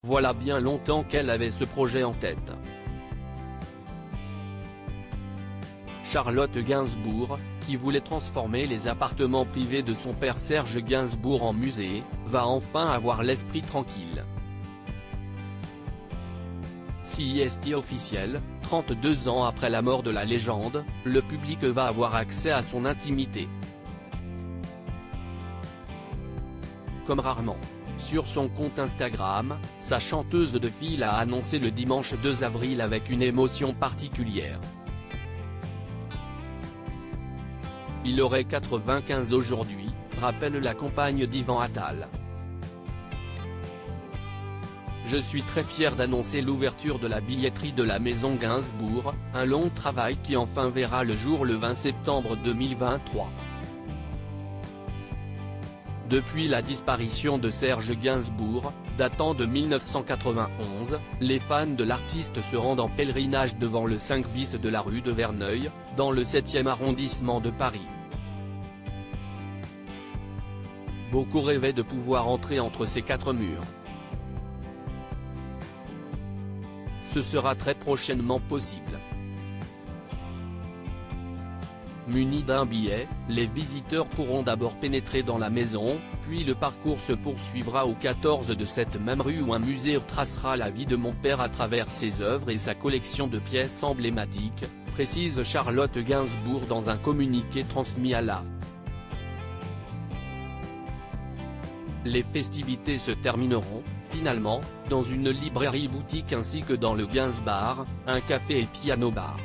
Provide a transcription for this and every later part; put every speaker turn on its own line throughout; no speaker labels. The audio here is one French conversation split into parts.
Voilà bien longtemps qu'elle avait ce projet en tête. Charlotte Gainsbourg, qui voulait transformer les appartements privés de son père Serge Gainsbourg en musée, va enfin avoir l'esprit tranquille. Si est officiel, 32 ans après la mort de la légende, le public va avoir accès à son intimité. Comme rarement. Sur son compte Instagram, sa chanteuse de fil a annoncé le dimanche 2 avril avec une émotion particulière. Il aurait 95 aujourd'hui, rappelle la compagne d'Ivan Attal. Je suis très fier d'annoncer l'ouverture de la billetterie de la Maison Gainsbourg, un long travail qui enfin verra le jour le 20 septembre 2023. Depuis la disparition de Serge Gainsbourg, datant de 1991, les fans de l'artiste se rendent en pèlerinage devant le 5 bis de la rue de Verneuil, dans le 7e arrondissement de Paris. Beaucoup rêvaient de pouvoir entrer entre ces quatre murs. Ce sera très prochainement possible. Munis d'un billet, les visiteurs pourront d'abord pénétrer dans la maison, puis le parcours se poursuivra au 14 de cette même rue où un musée tracera la vie de mon père à travers ses œuvres et sa collection de pièces emblématiques, précise Charlotte Gainsbourg dans un communiqué transmis à la. Les festivités se termineront, finalement, dans une librairie-boutique ainsi que dans le Gainsbar, un café et piano-bar.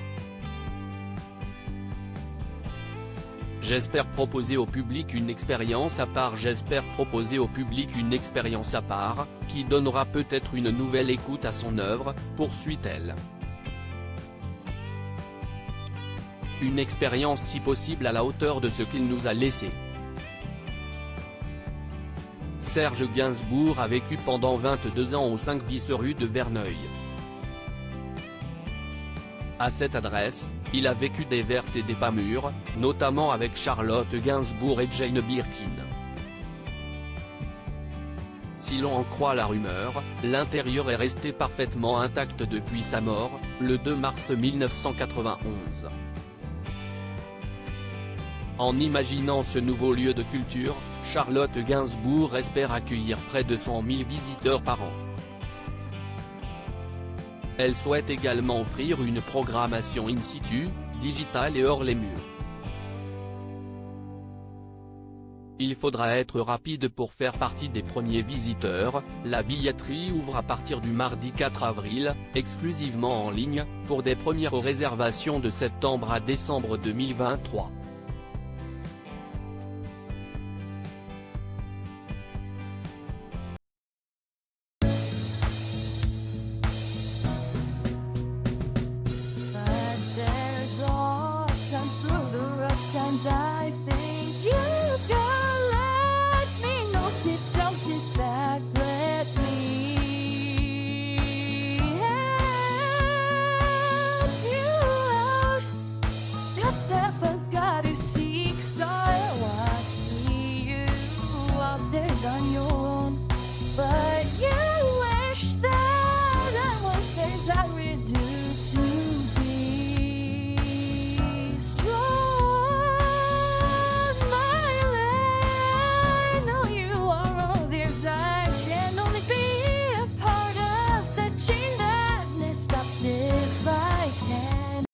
J'espère proposer au public une expérience à part. J'espère proposer au public une expérience à part, qui donnera peut-être une nouvelle écoute à son œuvre, poursuit-elle. Une expérience si possible à la hauteur de ce qu'il nous a laissé. Serge Gainsbourg a vécu pendant 22 ans au 5 bis rue de Verneuil. À cette adresse, il a vécu des vertes et des pas mûres, notamment avec Charlotte Gainsbourg et Jane Birkin. Si l'on en croit la rumeur, l'intérieur est resté parfaitement intact depuis sa mort, le 2 mars 1991. En imaginant ce nouveau lieu de culture, Charlotte Gainsbourg espère accueillir près de 100 000 visiteurs par an. Elle souhaite également offrir une programmation in situ, digitale et hors les murs. Il faudra être rapide pour faire partie des premiers visiteurs. La billetterie ouvre à partir du mardi 4 avril, exclusivement en ligne, pour des premières réservations de septembre à décembre 2023.